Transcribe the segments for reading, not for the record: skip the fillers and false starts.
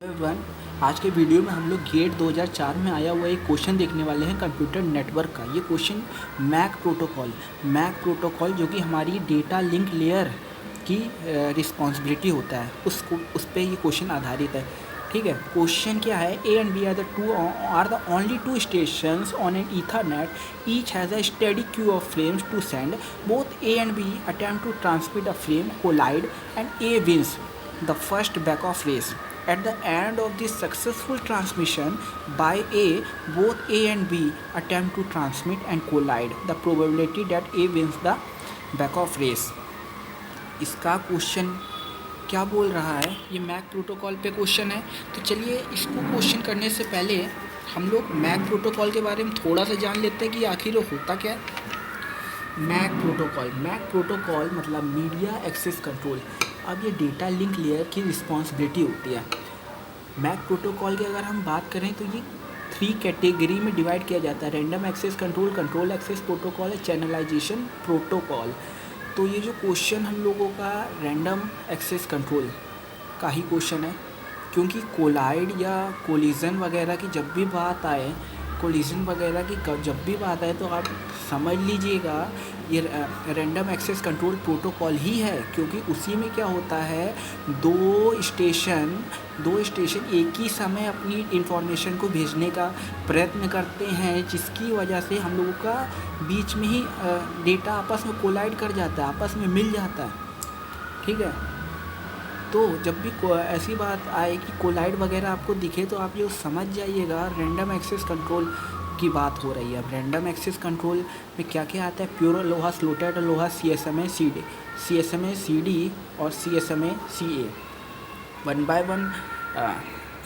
Everyone, आज के video में हम लोग गेट 2004 में आया हुआ एक क्वेश्चन देखने वाले हैं कंप्यूटर नेटवर्क का। ये क्वेश्चन मैक प्रोटोकॉल जो कि हमारी डेटा लिंक लेयर की रिस्पॉन्सिबिलिटी होता है उस पे ये क्वेश्चन आधारित है। ठीक है, क्वेश्चन क्या है? A and B are the only two stations on an Ethernet, each has a steady queue of frames to send. Both A and B attempt to transmit a frame, collide and A wins the first back-off race. At the end of this successful transmission by A, both A and B attempt to transmit and collide. The probability that A wins the back-off race. इसका question क्या बोल रहा है? ये Mac protocol पे question है। तो चलिए इसको क्वेश्चन करने से पहले हम लोग मैक प्रोटोकॉल के बारे में थोड़ा सा जान लेते हैं कि आखिर वो होता क्या है। मैक प्रोटोकॉल मतलब मीडिया एक्सेस कंट्रोल। अब ये डेटा लिंक लेयर की रिस्पॉन्सिबिलिटी होती है। मैक प्रोटोकॉल की अगर हम बात करें तो ये 3 कैटेगरी में डिवाइड किया जाता है। Random access control, control access protocol है, चैनलाइजेशन प्रोटोकॉल। तो ये जो क्वेश्चन हम लोगों का रैंडम एक्सेस कंट्रोल का ही क्वेश्चन है, क्योंकि कोलाइड या कोलिजन वगैरह की जब भी बात आए जब भी बात आए तो आप समझ लीजिएगा ये रैंडम एक्सेस कंट्रोल प्रोटोकॉल ही है, क्योंकि उसी में क्या होता है, दो स्टेशन एक ही समय अपनी इंफॉर्मेशन को भेजने का प्रयत्न करते हैं, जिसकी वजह से हम लोगों का बीच में ही डेटा आपस में कोलाइड कर जाता है, आपस में मिल जाता है। ठीक है, तो जब भी ऐसी बात आए कि कोलाइड वगैरह आपको दिखे तो आप ये समझ जाइएगा रैंडम एक्सेस कंट्रोल की बात हो रही है। अब रैंडम एक्सेस कंट्रोल में क्या क्या आता है? प्योर लोहा, स्लोटेड लोहा, CSMA CD और CSMA CA। 1 by 1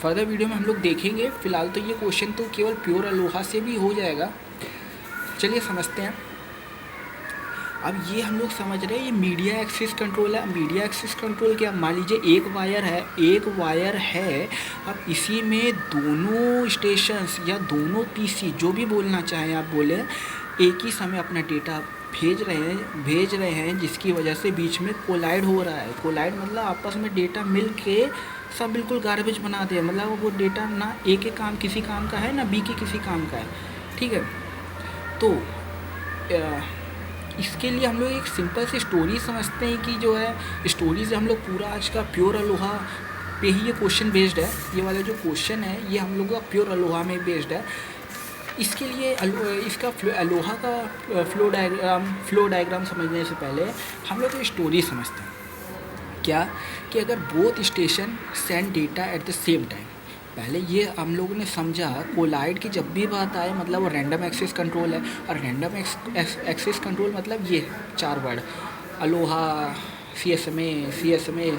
further video में हम लोग देखेंगे। फ़िलहाल तो ये क्वेश्चन तो केवल प्योर लोहा से भी हो जाएगा। चलिए समझते हैं। अब ये हम लोग समझ रहे हैं ये मीडिया एक्सेस कंट्रोल है। मीडिया एक्सेस कंट्रोल क्या? मान लीजिए एक वायर है। अब इसी में दोनों स्टेशंस या दोनों PC जो भी बोलना चाहें आप बोले, एक ही समय अपना डेटा भेज रहे हैं, जिसकी वजह से बीच में कोलाइड हो रहा है। कोलाइड मतलब आपस में डेटा मिल के सब बिल्कुल गार्बेज बना दे, मतलब वो डेटा ना A के काम किसी काम का है ना B के किसी काम का है। ठीक है, तो इसके लिए हम लोग एक सिंपल सी स्टोरी समझते हैं कि जो है स्टोरी से हम लोग पूरा आज का प्योर अलोहा पे ही ये क्वेश्चन बेस्ड है। ये वाला जो क्वेश्चन है ये हम लोग का प्योर अलोहा में बेस्ड है। इसके लिए इसका अलोहा का फ्लो डायग्राम समझने से पहले हम लोग एक स्टोरी समझते हैं। क्या कि अगर both station send data at the same time, पहले ये हम लोगों ने समझा कोलाइड की जब भी बात आए मतलब वो रैंडम एक्सेस कंट्रोल है। और रैंडम एक्सेस कंट्रोल मतलब ये 4 word Aloha, CSMA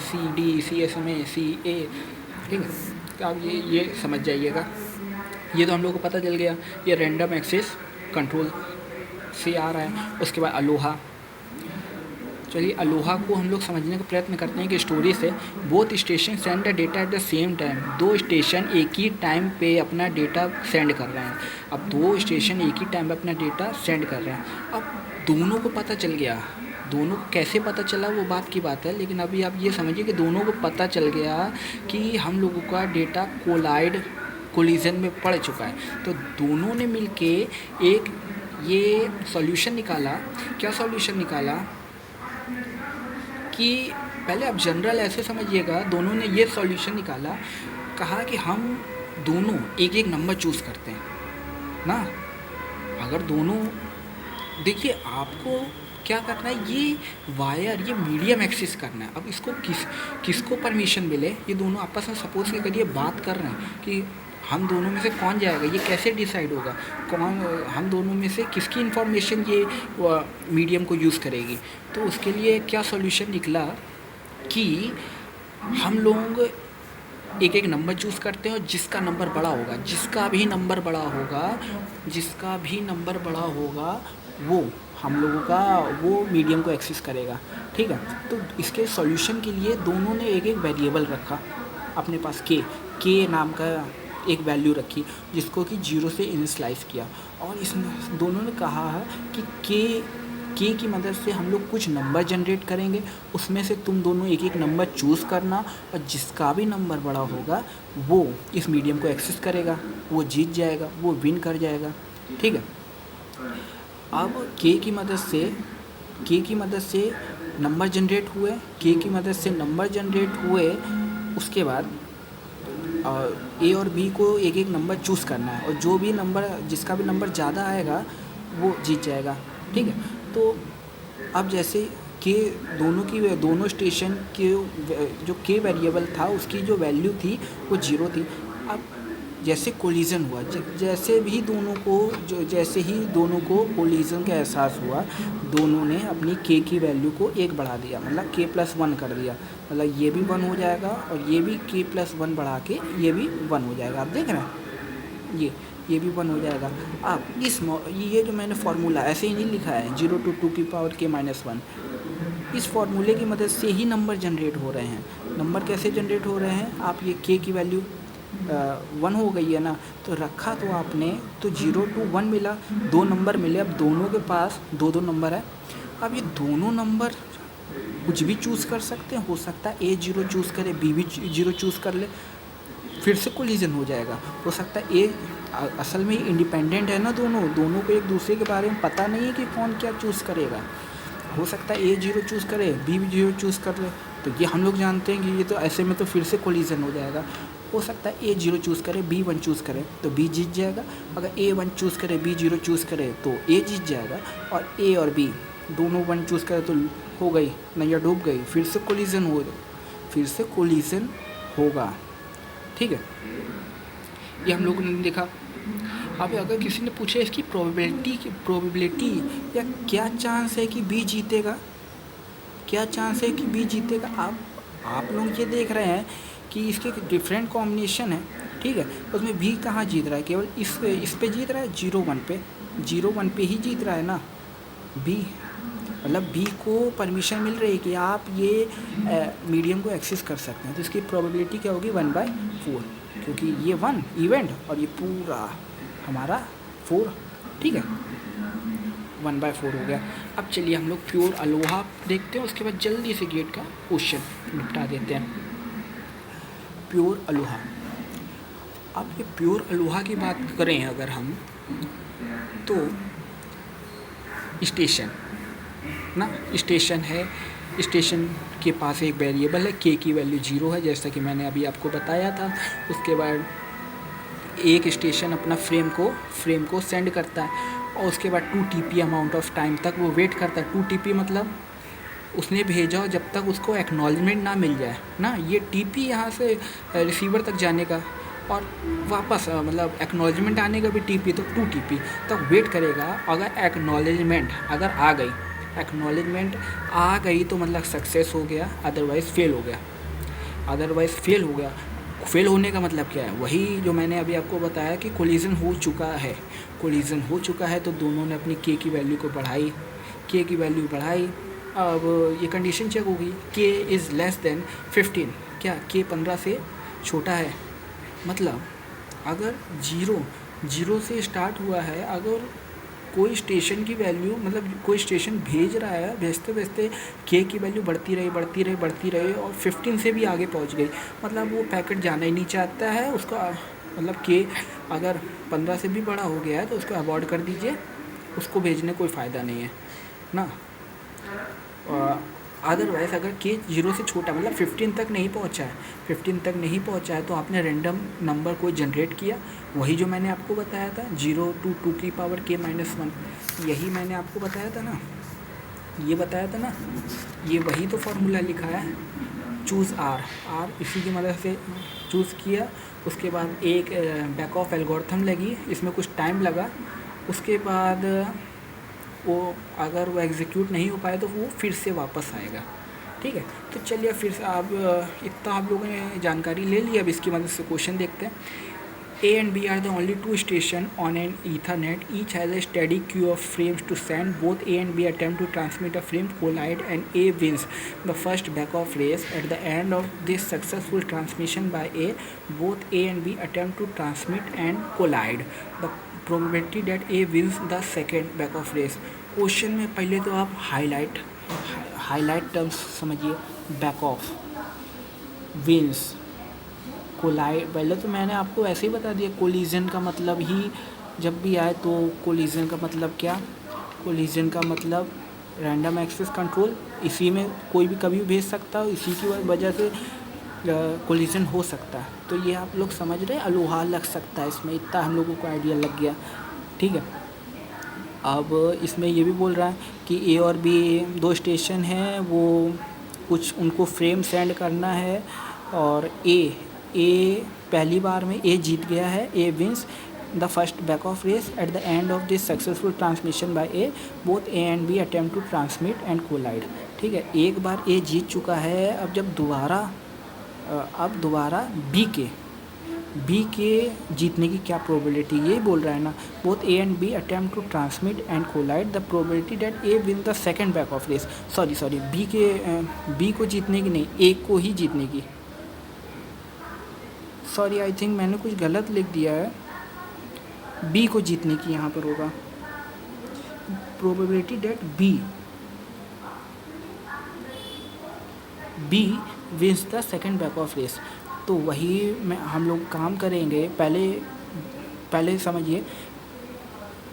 CD, CSMA CA। ठीक है, तो आप ये समझ जाइएगा। ये तो हम लोग को पता चल गया ये रैंडम एक्सेस कंट्रोल से आ रहा है। उसके बाद अलोहा। चलिए अलोहा को हम लोग समझने का प्रयत्न करते हैं कि स्टोरी से। Both station send the data at the same time. दो स्टेशन एक ही टाइम पे अपना डेटा सेंड कर रहे हैं। अब दो स्टेशन एक ही टाइम पे अपना डेटा सेंड कर रहे हैं। अब दोनों को पता चल गया, दोनों को कैसे पता चला वो बात की बात है, लेकिन अभी आप ये समझिए कि दोनों को पता चल गया कि हम लोगों का डेटा कोलिजन में पड़ चुका है। तो दोनों ने मिलके एक ये सॉल्यूशन निकाला। क्या सॉल्यूशन निकाला कि पहले आप जनरल ऐसे समझिएगा, दोनों ने ये सॉल्यूशन निकाला, कहा कि हम दोनों एक एक नंबर चूज़ करते हैं ना। अगर दोनों देखिए आपको क्या करना है, ये वायर ये मीडियम एक्सेस करना है। अब इसको किसको परमिशन मिले? ये दोनों आपस में सपोज के करिए बात कर रहे हैं कि हम दोनों में से कौन जाएगा, ये कैसे डिसाइड होगा हम दोनों में से किसकी इन्फॉर्मेशन ये मीडियम को यूज़ करेगी। तो उसके लिए क्या सॉल्यूशन निकला कि हम लोग एक एक नंबर चूज़ करते हैं और जिसका नंबर बड़ा होगा वो हम लोगों का वो मीडियम को एक्सेस करेगा। ठीक है, तो इसके सॉल्यूशन के लिए दोनों ने एक एक वेरिएबल रखा अपने पास। के नाम का एक वैल्यू रखी जिसको कि 0 से इनिशियलाइज़ किया, और इसमें दोनों ने कहा कि के की मदद से हम लोग कुछ नंबर जनरेट करेंगे, उसमें से तुम दोनों एक एक नंबर चूज़ करना, और जिसका भी नंबर बड़ा होगा वो इस मीडियम को एक्सेस करेगा, वो जीत जाएगा, वो विन कर जाएगा। ठीक है, अब के की मदद से नंबर जनरेट हुए, के की मदद से नंबर जनरेट हुए, उसके बाद ए और बी को एक एक नंबर चूज़ करना है, और जो भी नंबर, जिसका भी नंबर ज़्यादा आएगा वो जीत जाएगा। ठीक है, तो अब जैसे के दोनों स्टेशन के जो के वेरिएबल था उसकी जो वैल्यू थी वो 0 थी। अब जैसे कोलिज़न हुआ, जैसे ही दोनों को कोलिज़न का एहसास हुआ, दोनों ने अपनी के की वैल्यू को 1 बढ़ा दिया, मतलब k+1 कर दिया, मतलब ये भी 1 हो जाएगा और ये भी k+1 बढ़ा के ये भी 1 हो जाएगा। आप देख रहे हैं, ये भी 1 हो जाएगा। अब ये जो मैंने फार्मूला ऐसे ही नहीं लिखा है, 0 to 2 की पावर k-1, इस फार्मूले की मदद से ही नंबर जनरेट हो रहे हैं। नंबर कैसे जनरेट हो रहे हैं, आप ये के की वैल्यू 1 हो गई है ना, तो रखा तो आपने, तो 0 to 1 मिला, 2 नंबर मिले। अब दोनों के पास 2 नंबर है। अब ये दोनों नंबर कुछ भी चूज़ कर सकते हैं, हो सकता है ए 0 चूज़ करे, बी भी 0 चूज़ कर ले, फिर से कोलिजन हो जाएगा। हो सकता है ए असल में इंडिपेंडेंट है ना, दोनों को एक दूसरे के बारे में पता नहीं है कि कौन क्या चूज़ करेगा। हो सकता है ए 0 चूज़ करे, बी भी 0 चूज़ कर ले, तो ये हम लोग जानते हैं कि ये तो ऐसे में तो फिर से कोलिजन हो जाएगा। हो सकता है ए 0 चूज़ करे, बी 1 चूज़ करे, तो बी जीत जाएगा। अगर ए 1 चूज़ करे, बी 0 चूज़ करे, तो ए जीत जाएगा। और ए और बी दोनों 1 चूज़ करे तो हो गई, नैया डूब गई, फिर से कोलिजन होगा। ठीक है, ये हम लोगों ने देखा। अब अगर किसी ने पूछे इसकी प्रोबेबिलिटी या क्या चांस है कि बी जीतेगा, आप लोग ये देख रहे हैं कि इसके डिफरेंट कॉम्बिनेशन है। ठीक है, उसमें बी कहाँ जीत रहा है, केवल इस पे जीत रहा है, 0-1 पे ही जीत रहा है ना बी, मतलब बी को परमिशन मिल रही है कि आप ये मीडियम को एक्सेस कर सकते हैं। तो इसकी प्रोबेबिलिटी क्या होगी, 1/4, क्योंकि ये 1 इवेंट और ये पूरा हमारा 4। ठीक है, 1/4 हो गया। अब चलिए हम लोग प्योर अलोहा देखते हैं, उसके बाद जल्दी से गेट का क्वेश्चन निपटा देते हैं। प्योर अलोहा, अब ये प्योर अलोहा की बात करें अगर हम, तो स्टेशन है, स्टेशन के पास एक वेरिएबल है, के की वैल्यू 0 है, जैसा कि मैंने अभी आपको बताया था। उसके बाद एक स्टेशन अपना फ्रेम को सेंड करता है, और उसके बाद 2 TP अमाउंट ऑफ टाइम तक वो वेट करता है। 2 TP मतलब उसने भेजा जब तक उसको एक्नॉलेजमेंट ना मिल जाए ना, ये TP यहाँ से रिसीवर तक जाने का, और वापस मतलब एक्नॉलेजमेंट आने का भी TP, तो 2 TP तक वेट करेगा। अगर एक्नॉलेजमेंट आ गई तो मतलब सक्सेस हो गया, अदरवाइज़ फेल हो गया। फेल होने का मतलब क्या है, वही जो मैंने अभी आपको बताया कि कोलिजन हो चुका है, तो दोनों ने अपनी के की वैल्यू को बढ़ाई। अब ये कंडीशन चेक होगी, के इज़ लेस देन 15, क्या के 15 से छोटा है, मतलब अगर 0 से स्टार्ट हुआ है, अगर कोई स्टेशन की वैल्यू, मतलब कोई स्टेशन भेज रहा है, भेजते के की वैल्यू बढ़ती रही और 15 से भी आगे पहुंच गई, मतलब वो पैकेट जाना ही नहीं चाहता है, उसका मतलब के अगर 15 से भी बड़ा हो गया है तो उसको अवॉइड कर दीजिए, उसको भेजने कोई फ़ायदा नहीं है ना। अदरवाइज़ अगर के 0 से छोटा, मतलब 15 तक नहीं पहुंचा है, तो आपने रैंडम नंबर कोई जनरेट किया, वही जो मैंने आपको बताया था, 0 to 2 की पावर k-1, यही मैंने आपको बताया था ना, ये वही तो फार्मूला लिखा है, चूज़ आर, इसी की मदद से चूज़ किया। उसके बाद एक बैक ऑफ एल्गोरिथम लगी, इसमें कुछ टाइम लगा, उसके बाद वो अगर वो एग्जीक्यूट नहीं हो पाए तो वो फिर से वापस आएगा। ठीक है, तो चलिए फिर से इतना आप लोगों ने जानकारी ले ली। अब इसकी मदद से क्वेश्चन देखते हैं। A and B are the only 2 stations on an Ethernet. Each has a steady queue of frames to send. Both A and B attempt to transmit a frame, collide, and A wins the first back-off race. At the end of this successful transmission by A, both A and B attempt to transmit and collide. The probability that A wins the second back-off race question में पहले तो आप highlight terms समझिए। Back off, wins, collide. पहले तो मैंने आपको ऐसे ही बता दिया, कोलिजन का मतलब ही जब भी आए तो कोलिजन का मतलब क्या, कोलिजन का मतलब रैंडम एक्सेस कंट्रोल, इसी में कोई भी कभी भी भेज सकता हो, इसी की वजह से कोलिजन हो सकता है। तो ये आप लोग समझ रहे हैं, अलोहा लग सकता है इसमें, इतना हम लोगों को आइडिया लग गया, ठीक है। अब इसमें ये भी बोल रहा है कि ए और बी दो स्टेशन हैं, वो कुछ उनको फ्रेम सेंड करना है, और ए पहली बार में ए जीत गया है, A wins the first back off race at the end of this successful transmission by A, both A and B attempt to transmit and collide, ठीक है। एक बार ए जीत चुका है, अब जब दोबारा बी के जीतने की क्या प्रोबेबिलिटी, यही बोल रहा है ना। Both A and B attempt to transmit and collide, the probability that A win the second back off race, sorry B को जीतने की नहीं, ए को ही जीतने की, सॉरी आई थिंक मैंने कुछ गलत लिख दिया है, बी को जीतने की यहाँ पर होगा। Probability that B wins the second back off race, तो वही में हम लोग काम करेंगे। पहले समझिए,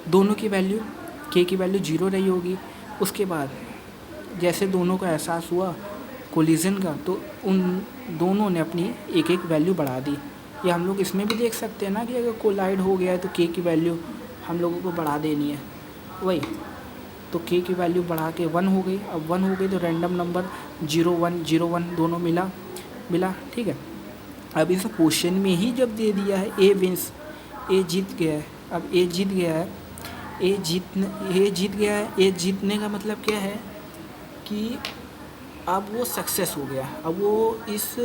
दोनों की वैल्यू, के की वैल्यू 0 रही होगी, उसके बाद जैसे दोनों को एहसास हुआ कोलिजन का, तो उन दोनों ने अपनी एक एक वैल्यू बढ़ा दी। या हम लोग इसमें भी देख सकते हैं ना कि अगर कोलाइड हो गया है तो के की वैल्यू हम लोगों को बढ़ा देनी है, वही तो के की वैल्यू बढ़ा के 1 हो गई। अब 1 हो गई तो रैंडम नंबर 0 1 दोनों मिला, ठीक है। अब इस क्वेश्चन में ही जब दे दिया है ए विंस, ए जीत गया है, अब ए जीत गया है, ए जीतने का मतलब क्या है कि अब वो सक्सेस हो गया, अब वो इस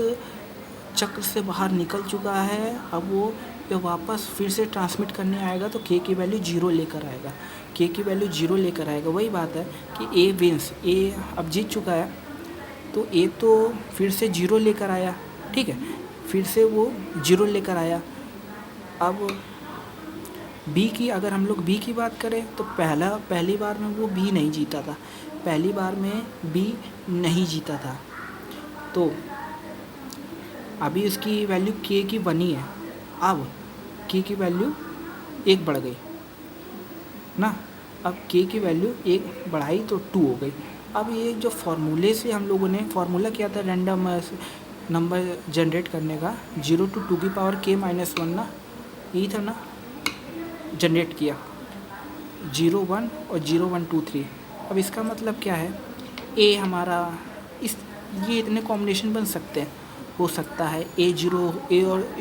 चक्र से बाहर निकल चुका है। अब वो जब वापस फिर से ट्रांसमिट करने आएगा तो के की वैल्यू 0 लेकर आएगा, के की वैल्यू 0 लेकर आएगा। वही बात है कि ए विंस, ए अब जीत चुका है तो ए तो फिर से 0 लेकर आया, ठीक है, फिर से वो 0 लेकर आया। अब बी की, अगर हम लोग बी की बात करें तो पहली बार में वो बी नहीं जीता था, पहली बार में बी नहीं जीता था, तो अभी इसकी वैल्यू के की 1 ही है। अब के की वैल्यू 1 बढ़ गई ना, अब के की वैल्यू 1 बढ़ाई तो 2 हो गई। अब ये जो फार्मूले से हम लोगों ने, फार्मूला क्या था रैंडम नंबर जनरेट करने का, 0 to 2 की पावर k - 1 ना, यही था ना, जनरेट किया 0 1 और 0 1 2 3। अब इसका मतलब क्या है, ए हमारा ये इतने कॉम्बिनेशन बन सकते हैं, हो सकता है ए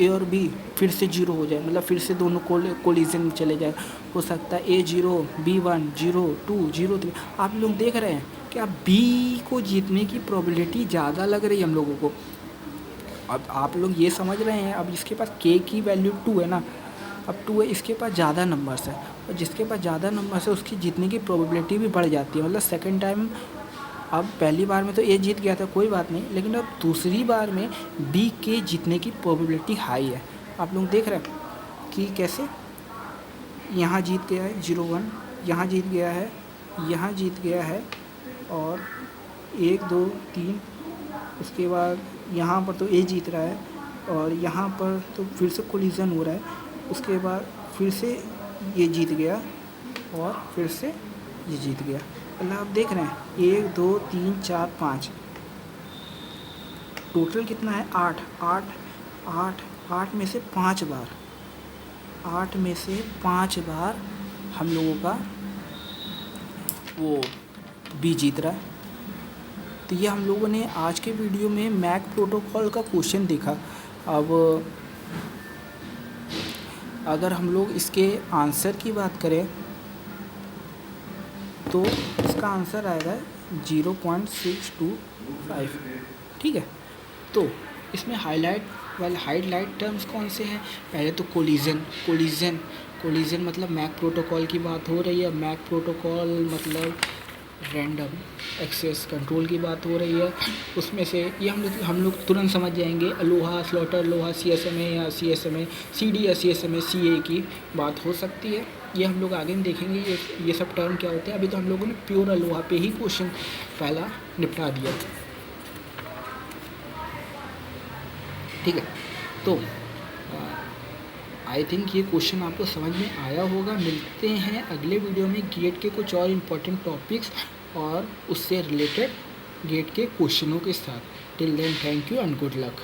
और बी फिर से 0 हो जाए, मतलब फिर से दोनों कोलिजन में चले जाए, हो सकता है A0 B1 0 2 0 3। आप लोग देख रहे हैं कि अब बी को जीतने की प्रोबेबिलिटी ज़्यादा लग रही है हम लोगों को। अब आप लोग ये समझ रहे हैं, अब इसके पास के की वैल्यू 2 है ना, अब 2 है, इसके पास ज़्यादा नंबर्स है, और जिसके पास ज़्यादा नंबर्स है उसकी जीतने की प्रोबेबिलिटी भी बढ़ जाती है। मतलब सेकंड टाइम, अब पहली बार में तो ए जीत गया था, कोई बात नहीं, लेकिन अब दूसरी बार में बी के जीतने की प्रोबेबिलिटी हाई है। आप लोग देख रहे हैं कि कैसे यहाँ जीत गया है 0 1, यहाँ जीत गया है, यहाँ जीत गया है, और 1 2 3, उसके बाद यहाँ पर तो ए जीत रहा है, और यहाँ पर तो फिर से कोलिजन हो रहा है, उसके बाद फिर से ये जीत गया, और फिर से ये जीत गया। मतलब आप देख रहे हैं 1 2 3 4 5, टोटल कितना है 8 में से 5 बार, 8 में से 5 बार हम लोगों का वो बी जीत रहा है। तो ये हम लोगों ने आज के वीडियो में मैक प्रोटोकॉल का क्वेश्चन देखा। अब अगर हम लोग इसके आंसर की बात करें तो इसका आंसर आएगा 0.625, ठीक है। तो इसमें हाईलाइट टर्म्स कौन से हैं, पहले तो कोलिजन मतलब मैक प्रोटोकॉल की बात हो रही है। मैक प्रोटोकॉल मतलब रैंडम एक्सेस कंट्रोल की बात हो रही है। उसमें से ये हम लोग तुरंत समझ जाएंगे, अलोहा, स्लॉटर लोहा, CSMA या CSMA, CD या CSMA CA की बात हो सकती है। ये हम लोग आगे में देखेंगे ये सब टर्म क्या होते हैं। अभी तो हम लोगों ने प्योर अलोहा पे ही क्वेश्चन पहला निपटा दिया, ठीक है। तो आई थिंक ये क्वेश्चन आपको समझ में आया होगा। मिलते हैं अगले वीडियो में गेट के कुछ और इम्पोर्टेंट टॉपिक्स और उससे रिलेटेड गेट के क्वेश्चनों के साथ। Till then thank you and good luck.